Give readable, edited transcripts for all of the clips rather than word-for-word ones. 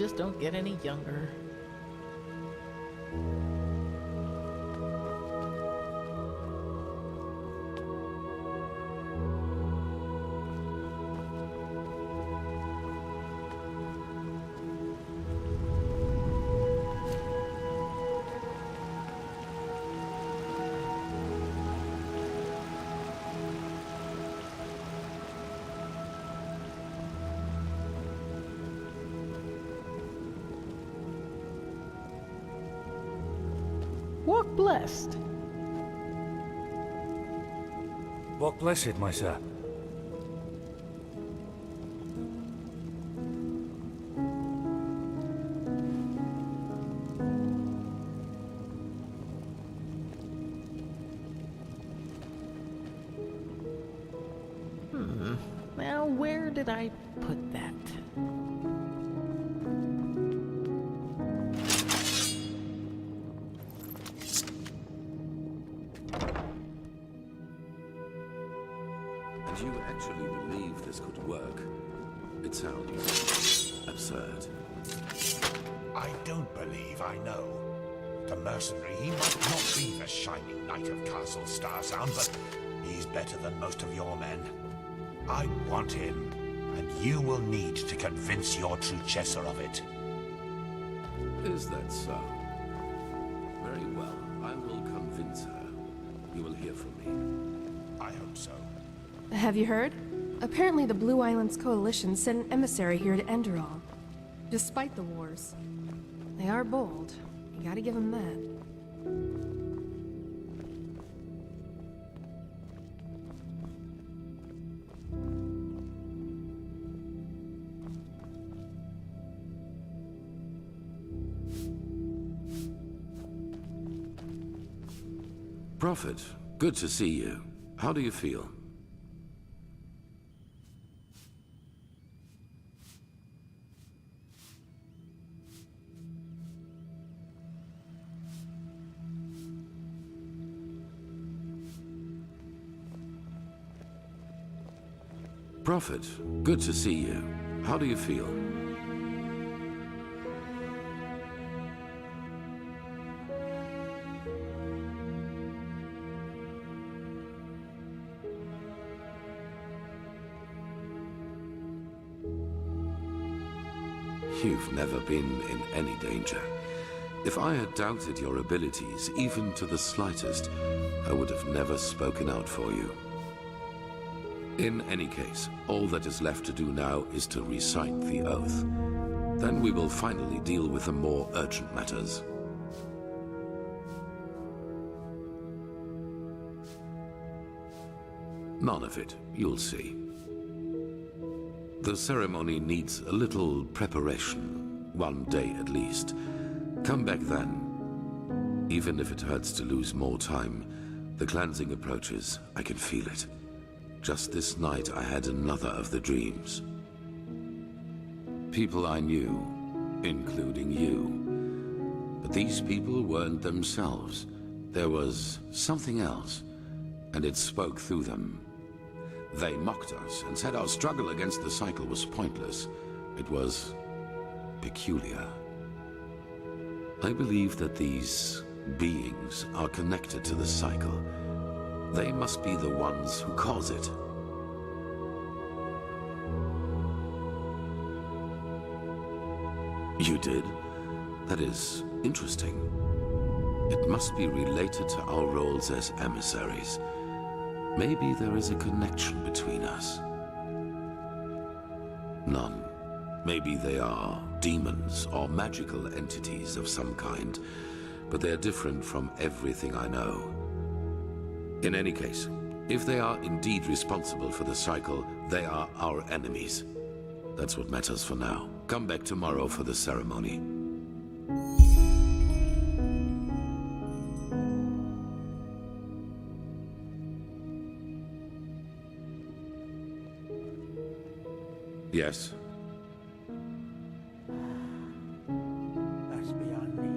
just don't get any younger. Walk blessed. Walk blessed, my sir. Now, where did I put that? And you actually believe this could work? It sounds absurd. I don't believe I know. The mercenary, he might not be the shining knight of Castle Starsound, but he's better than most of your men. I want him, and you will need to convince your true Chesser of it. Is that so? Very well. I will convince her. You will hear from me. I hope so. Have you heard? Apparently the Blue Islands Coalition sent an emissary here to Enderal. Despite the wars. They are bold. You gotta give them that. Prophet, good to see you. How do you feel? Prophet, good to see you. How do you feel? You've never been in any danger. If I had doubted your abilities, even to the slightest, I would have never spoken out for you. In any case, all that is left to do now is to recite the oath. Then we will finally deal with the more urgent matters. None of it, you'll see. The ceremony needs a little preparation, 1 day at least. Come back then. Even if it hurts to lose more time, the cleansing approaches, I can feel it. Just this night I had another of the dreams. People I knew, including you. But these people weren't themselves. There was something else, and it spoke through them. They mocked us and said our struggle against the cycle was pointless. It was peculiar. I believe that these beings are connected to the cycle. They must be the ones who cause it. You did? That is interesting. It must be related to our roles as emissaries. Maybe there is a connection between us. None. Maybe they are demons or magical entities of some kind, but they're different from everything I know. In any case, if they are indeed responsible for the cycle, they are our enemies. That's what matters for now. Come back tomorrow for the ceremony. Yes? That's beyond me.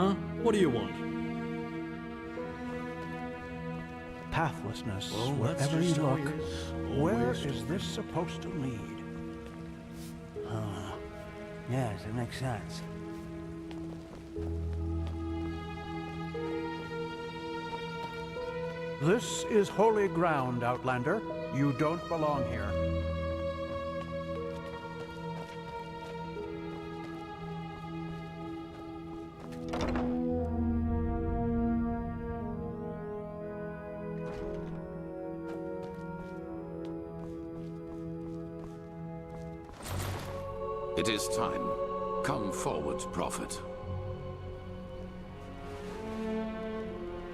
Huh? What do you want? Pathlessness, Well, that's wherever you just how look. he is. Where Always. is this supposed to lead? Yes, it makes sense. This is holy ground, Outlander. You don't belong here. It is time. Come forward, Prophet.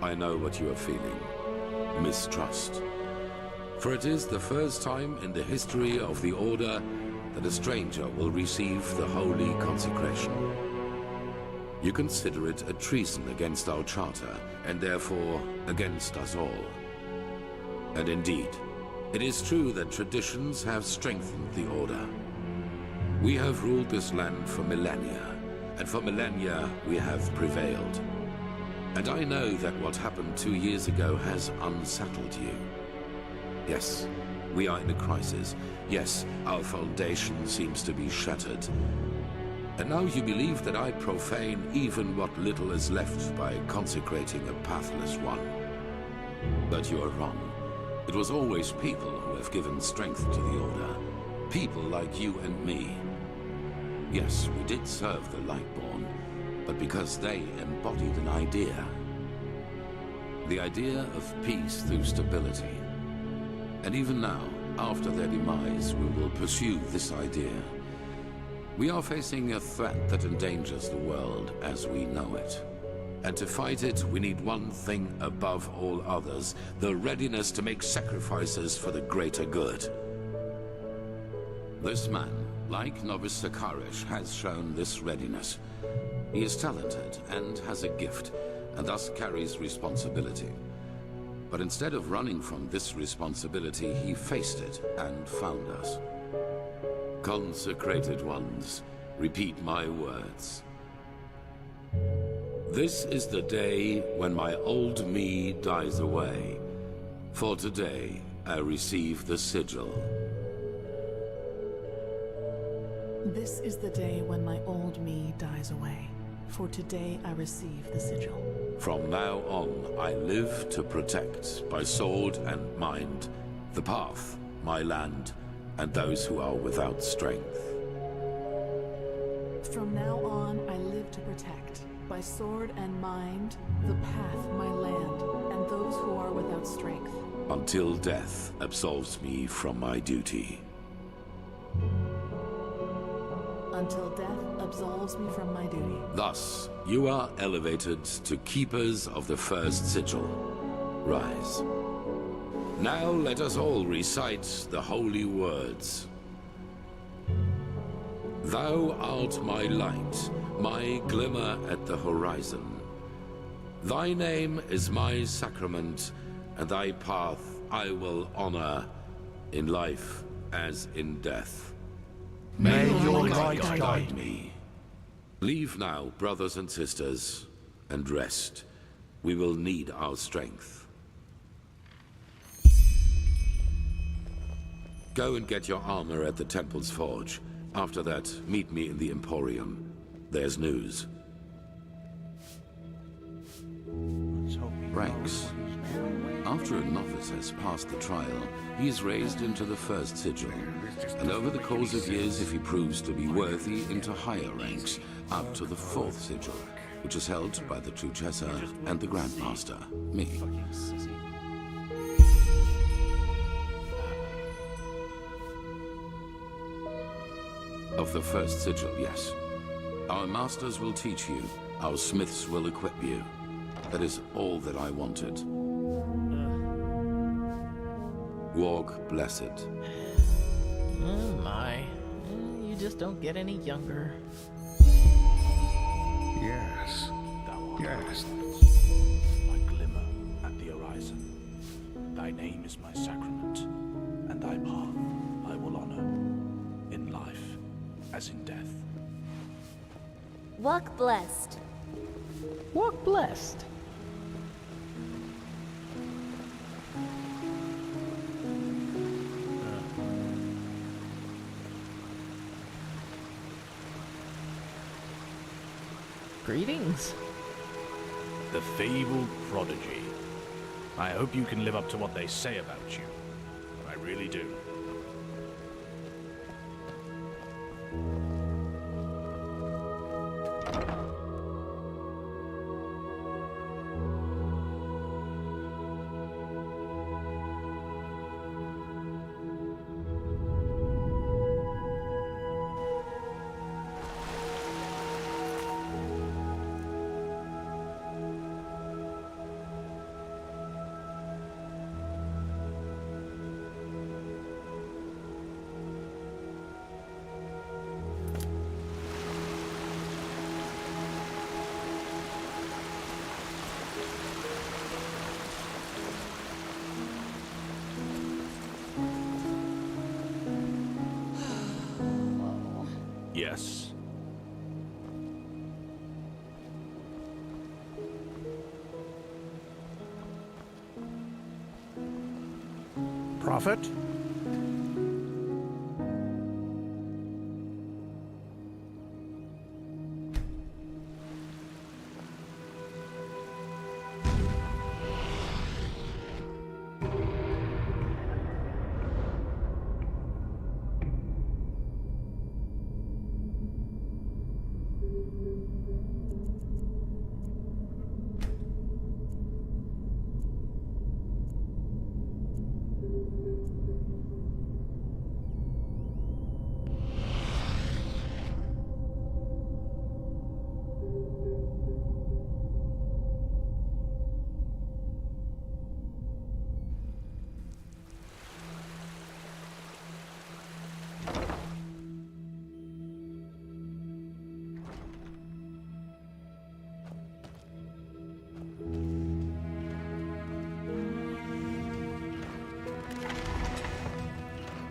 I know what you are feeling. Mistrust. For it is the first time in the history of the Order that a stranger will receive the holy consecration. You consider it a treason against our charter, and therefore against us all. And indeed, it is true that traditions have strengthened the Order. We have ruled this land for millennia, and for millennia we have prevailed. And I know that what happened 2 years ago has unsettled you. Yes, we are in a crisis. Yes, our foundation seems to be shattered. And now you believe that I profane even what little is left by consecrating a pathless one. But you are wrong. It was always people who have given strength to the Order. People like you and me. Yes, we did serve the Lightborn, but because they embodied an idea. The idea of peace through stability. And even now, after their demise, we will pursue this idea. We are facing a threat that endangers the world as we know it. And to fight it, we need one thing above all others, the readiness to make sacrifices for the greater good. This man, like Novice Sakarish, has shown this readiness. He is talented and has a gift, and thus carries responsibility. But instead of running from this responsibility, he faced it and found us. Consecrated ones, repeat my words. This is the day when my old me dies away. For today, I receive the sigil. This is the day when my old me dies away. For today I receive the sigil. From now on, I live to protect, by sword and mind, the path, my land, and those who are without strength. From now on I live to protect, by sword and mind, the path, my land, and those who are without strength. Until death absolves me from my duty. Until death absolves me from my duty. Thus, you are elevated to keepers of the first sigil. Rise. Now let us all recite the holy words. Thou art my light, my glimmer at the horizon. Thy name is my sacrament, and thy path I will honor, in life as in death. May your light light guide me. Leave now, brothers and sisters, and rest. We will need our strength. Go and get your armor at the Temple's Forge. After that, meet me in the Emporium. There's news. Ranks. After a novice has passed the trial, he is raised into the first sigil, and over the course of years, if he proves to be worthy, into higher ranks, up to the fourth sigil, which is held by the Truchessa and the Grandmaster, me. Of the first sigil, yes. Our masters will teach you, our smiths will equip you. That is all that I wanted. Walk blessed. Oh my. You just don't get any younger. Yes. Yes. My glimmer at the horizon. Thy name is my sacrament, and thy path I will honor, in life as in death. Walk blessed. Walk blessed. Greetings. The fabled prodigy. I hope you can live up to what they say about you. I really do. Yes. Prophet?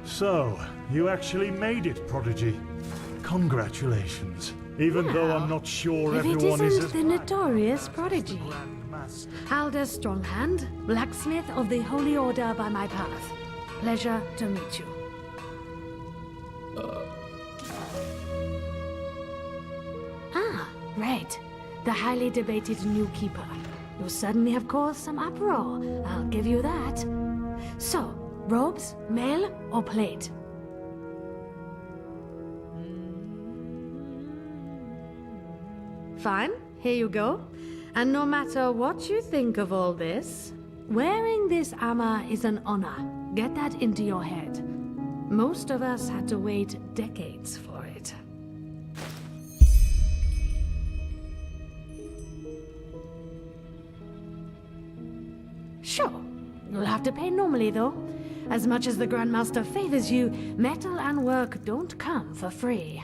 So, you actually made it, Prodigy. Congratulations. Even though I'm not sure If it everyone is isn't as... the notorious Prodigy. Halder Stronghand, blacksmith of the Holy Order by my path. Pleasure to meet you. Ah, right. The highly debated new keeper. You suddenly have caused some uproar. I'll give you that. So, robes, mail, or plate? Fine, here you go. And no matter what you think of all this, wearing this armor is an honor. Get that into your head. Most of us had to wait decades for it. Sure, you'll have to pay normally though. As much as the Grandmaster favors you, metal and work don't come for free.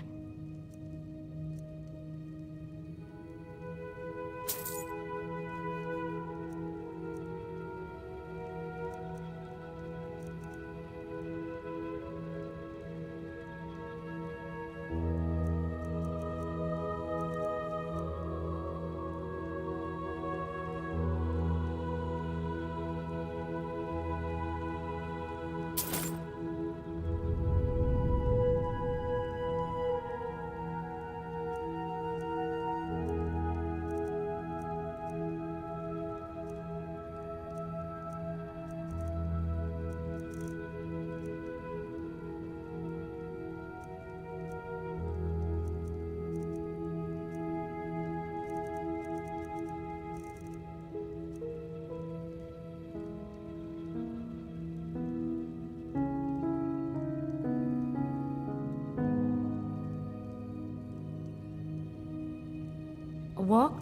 Walk.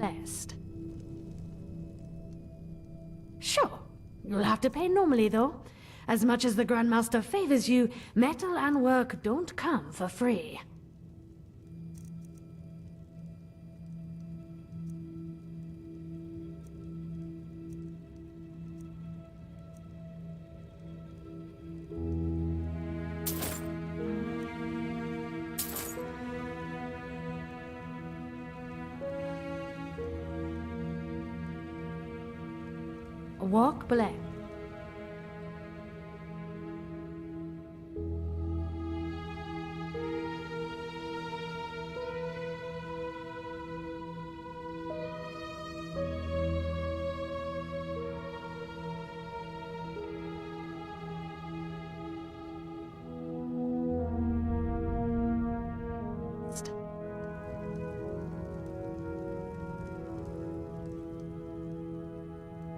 blessed. Sure, you'll have to pay normally though. As much as the Grandmaster favors you, metal and work don't come for free. Walk blessed.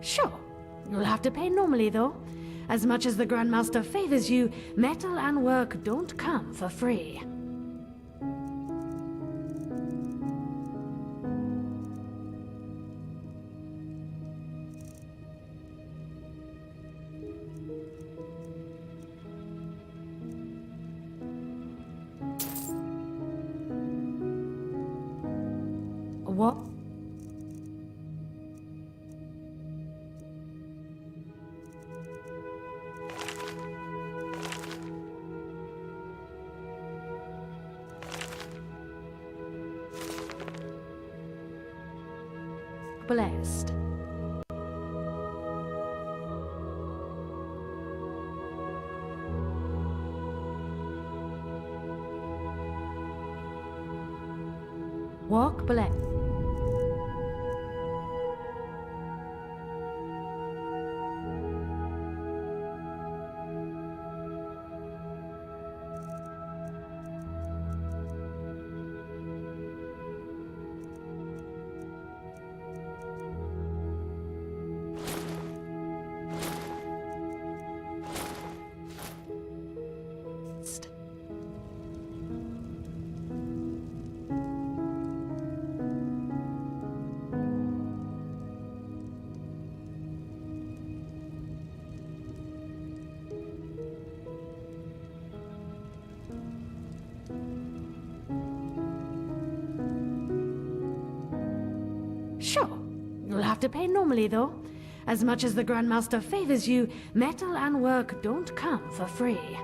Sure, you'll have to pay normally though. As much as the Grandmaster favors you, metal and work don't come for free. What? Blessed. Walk blessed. Sure, you'll have to pay normally though. As much as the Grandmaster favors you, metal and work don't come for free.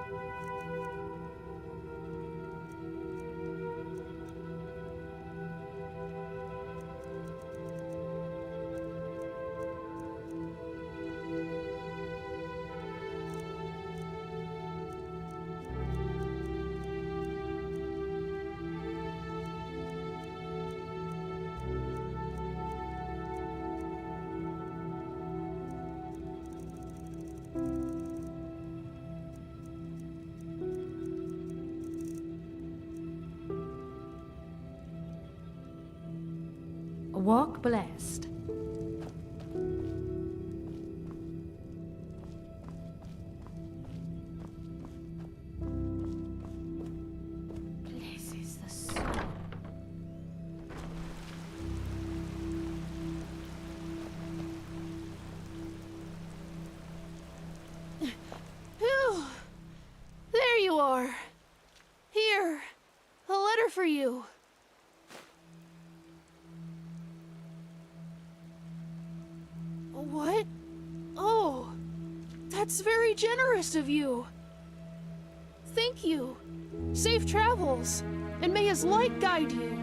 Walk blessed. Blesses the soul. Phew! There you are. Here, a letter for you. What? Oh, that's very generous of you. Thank you. Safe travels, and may his light guide you.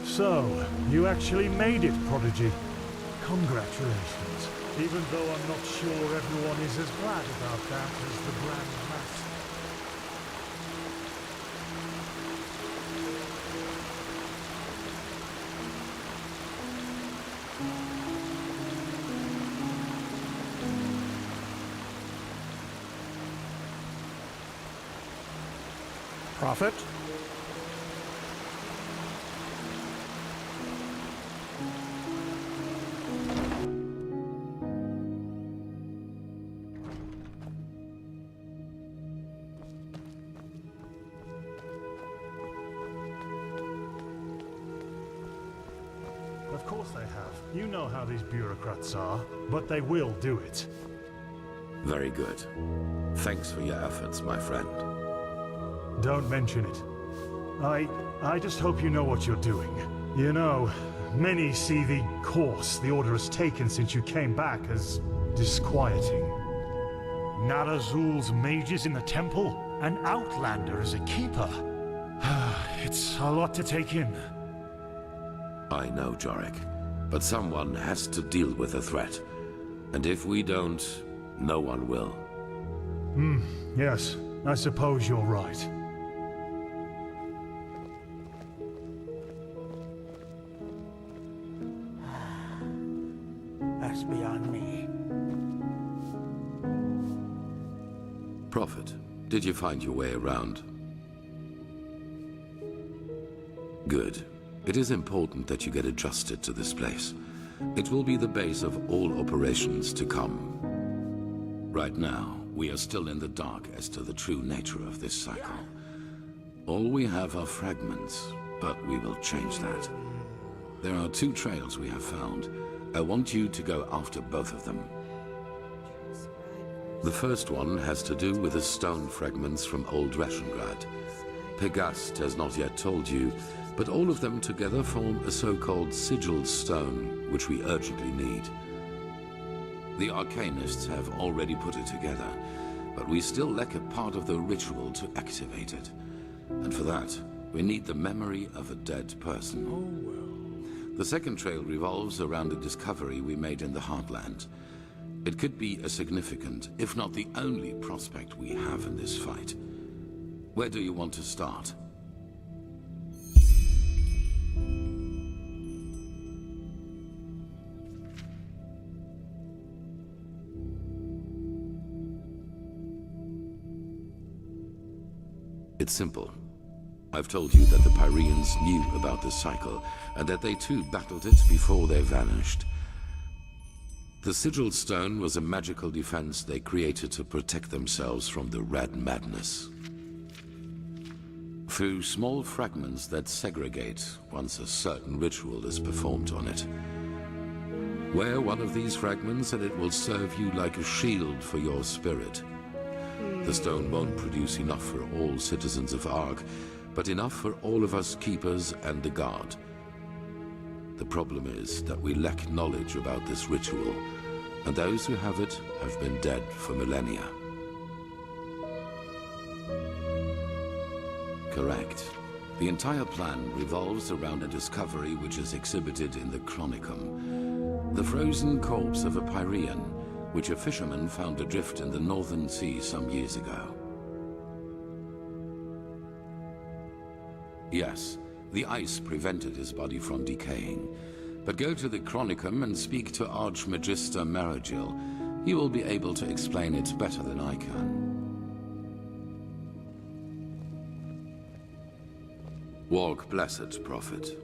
So, you actually made it, Prodigy. Congratulations. Even though I'm not sure everyone is as glad about that as the Grand Master. Prophet? Of course they have. You know how these bureaucrats are, but they will do it. Very good. Thanks for your efforts, my friend. Don't mention it. I just hope you know what you're doing. You know, many see the course the Order has taken since you came back as disquieting. Narazul's mages in the temple, an outlander as a keeper. It's a lot to take in. I know, Jorik, but someone has to deal with the threat. And if we don't, no one will. Yes, I suppose you're right. That's beyond me. Prophet, did you find your way around? Good. It is important that you get adjusted to this place. It will be the base of all operations to come. Right now, we are still in the dark as to the true nature of this cycle. All we have are fragments, but we will change that. There are 2 trails we have found. I want you to go after both of them. The first one has to do with the stone fragments from Old Rashengrad. Pegast has not yet told you, but all of them together form a so-called sigil stone, which we urgently need. The Arcanists have already put it together, but we still lack a part of the ritual to activate it. And for that, we need the memory of a dead person. Oh, well. The second trail revolves around a discovery we made in the Heartland. It could be a significant, if not the only prospect we have in this fight. Where do you want to start? It's simple. I've told you that the Pyreans knew about the cycle, and that they too battled it before they vanished. The sigil stone was a magical defense they created to protect themselves from the Red Madness. Through small fragments that segregate once a certain ritual is performed on it. Wear one of these fragments and it will serve you like a shield for your spirit. The stone won't produce enough for all citizens of Ark, but enough for all of us keepers and the guard. The problem is that we lack knowledge about this ritual, and those who have it have been dead for millennia. Correct. The entire plan revolves around a discovery which is exhibited in the Chronicum. The frozen corpse of a Pyrean, which a fisherman found adrift in the Northern Sea some years ago. Yes, the ice prevented his body from decaying. But go to the Chronicum and speak to Archmagister Maragil. He will be able to explain it better than I can. Walk blessed, Prophet.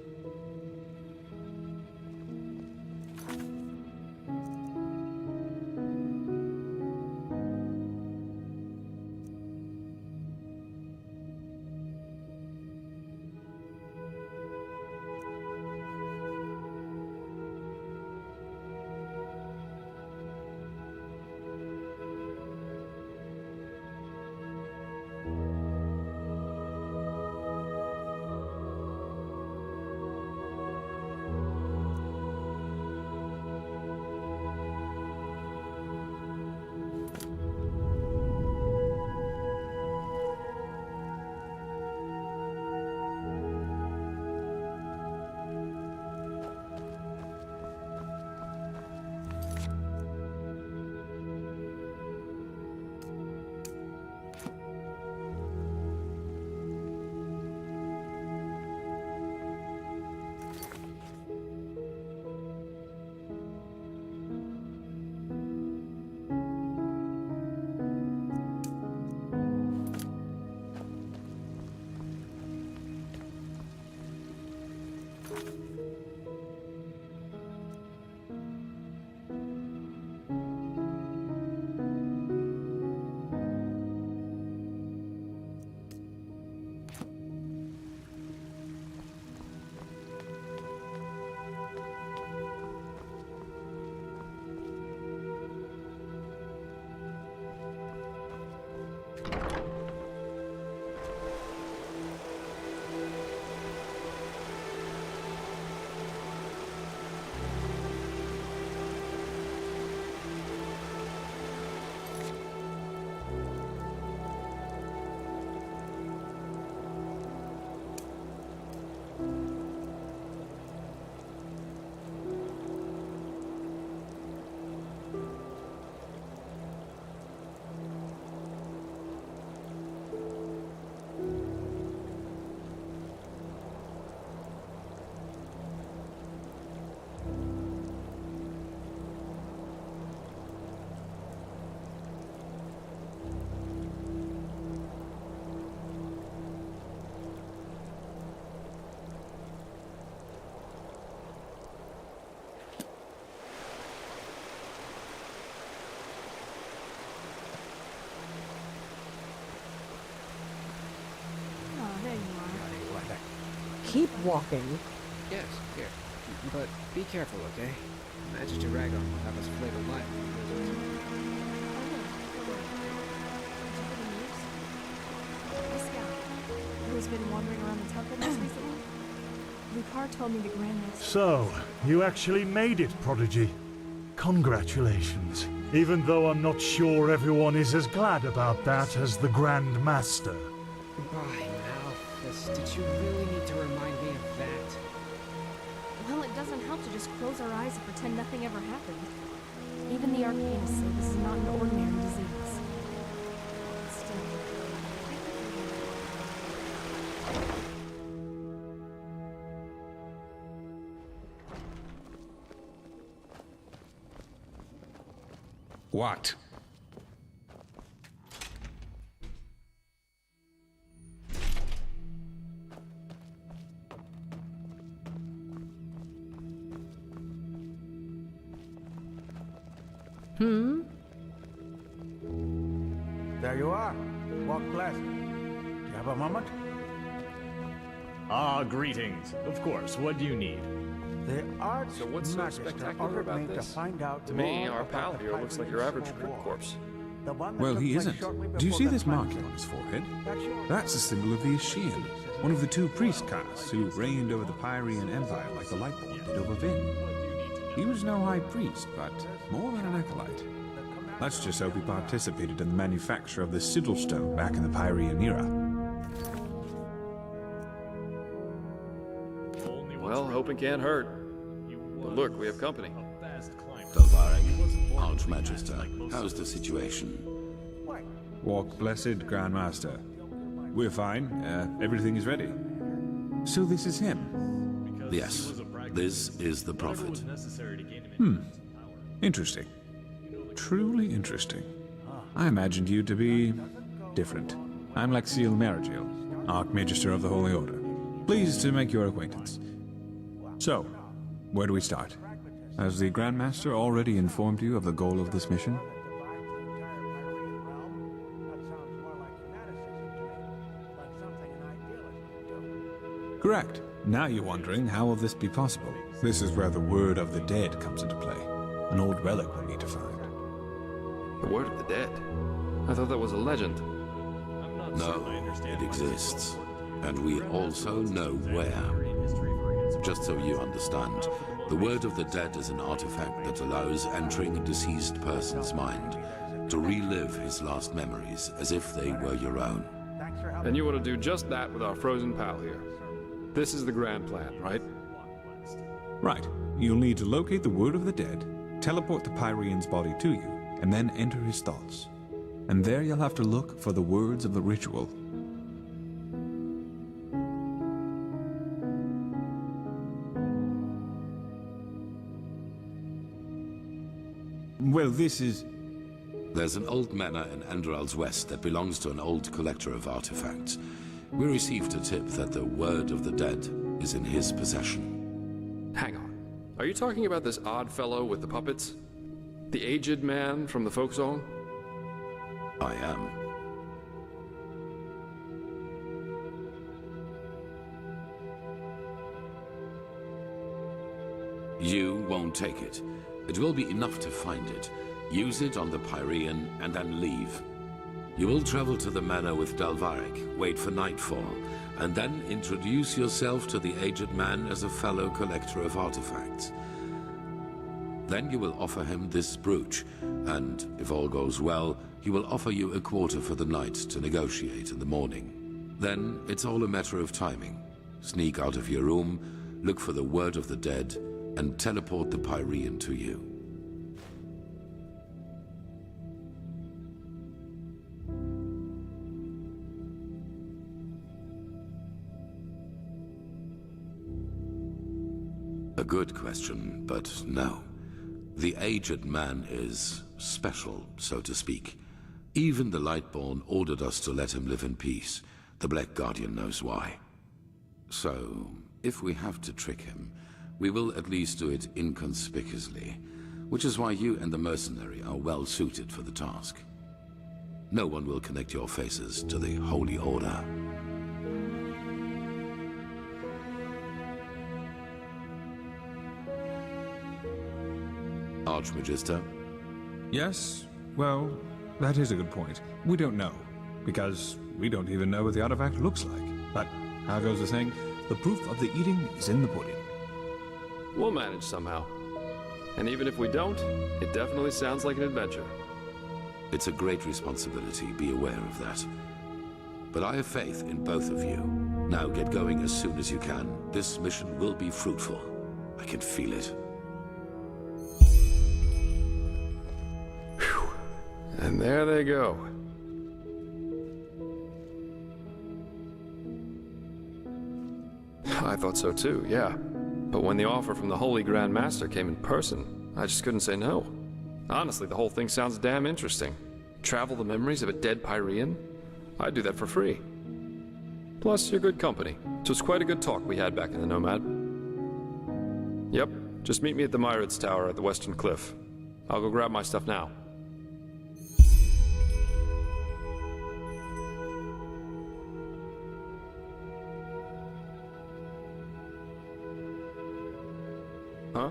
Keep walking. Yes, here. But be careful, okay? Majesty Ragon will have us flayed alive. This guy, who's been wandering around the temple most recently? Lucar told me the Grand Master... So, you actually made it, Prodigy. Congratulations. Even though I'm not sure everyone is as glad about that as the Grand Master. Why, Malthus, did you really need to remind me of that? Well, it doesn't help to just close our eyes and pretend nothing ever happened. Even the arcanists say this is not an ordinary disease. Still... What? There you are. Walk blessed. Do you have a moment? Ah, greetings. Of course. What do you need? The Arch So what's so Magister spectacular ordered about me this? To find out To me, more our about pal the here looks like your Pyrenees average Civil crypt War. corpse. The one that Well, took he place isn't. shortly Do you before see the this marking cleansing. on his forehead? That's yours. That's the symbol of the Ashian, one of the two priest castes who reigned over the Pyrean Empire like the Lightborn did over Vin. He was no high priest, but more than an acolyte. Let's just hope he participated in the manufacture of the sigil stone back in the Pyrean era. Well, hoping can't hurt. But look, we have company. Dalvarek, Archmagister, how's the situation? Walk blessed, Grand Master. We're fine. Everything is ready. So this is him? Yes, this is the Prophet. Interesting. Truly interesting. I imagined you to be different. I'm Lexiel Marigil, Archmagister of the Holy Order. Pleased to make your acquaintance. So, where do we start? Has the Grand Master already informed you of the goal of this mission? Correct. Now you're wondering, how will this be possible? This is where the Word of the Dead comes into play. An old relic we need to find. The word of the dead? I thought that was a legend. No, it exists. And we also know where. Just so you understand, the Word of the Dead is an artifact that allows entering a deceased person's mind to relive his last memories as if they were your own. And you want to do just that with our frozen pal here. This is the grand plan, right? Right. You'll need to locate the Word of the Dead, teleport the Pyrean's body to you, and then enter his thoughts. And there you'll have to look for the words of the ritual. Well, this is... There's an old manor in Enderal's West that belongs to an old collector of artifacts. We received a tip that the Word of the Dead is in his possession. Hang on. Are you talking about this odd fellow with the puppets? The aged man from the folk song? I am. You won't take it. It will be enough to find it. Use it on the Pyrean and then leave. You will travel to the manor with Dalvarik, wait for nightfall, and then introduce yourself to the aged man as a fellow collector of artifacts. Then you will offer him this brooch, and if all goes well, he will offer you a quarter for the night to negotiate in the morning. Then it's all a matter of timing. Sneak out of your room, look for the word of the dead, and teleport the Pyrean to you. A good question, but no. The aged man is special, so to speak. Even the Lightborn ordered us to let him live in peace. The Black Guardian knows why. So, if we have to trick him, we will at least do it inconspicuously, which is why you and the mercenary are well suited for the task. No one will connect your faces to the Holy Order. Archmagister? Yes, well, that is a good point. We don't know, because we don't even know what the artifact looks like. But, how goes the saying? The proof of the eating is in the pudding. We'll manage somehow. And even if we don't, it definitely sounds like an adventure. It's a great responsibility, be aware of that. But I have faith in both of you. Now get going as soon as you can. This mission will be fruitful. I can feel it. And there they go. I thought so too, yeah. But when the offer from the Holy Grand Master came in person, I just couldn't say no. Honestly, the whole thing sounds damn interesting. Travel the memories of a dead Pyrean? I'd do that for free. Plus, you're good company. So it's quite a good talk we had back in the Nomad. Yep, just meet me at the Myrids Tower at the Western Cliff. I'll go grab my stuff now. Huh?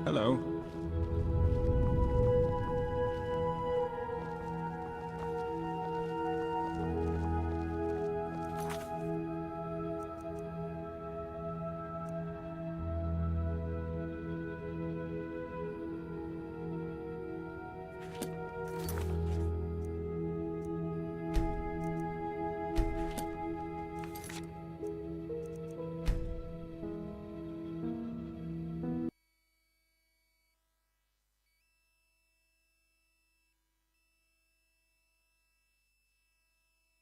Hello.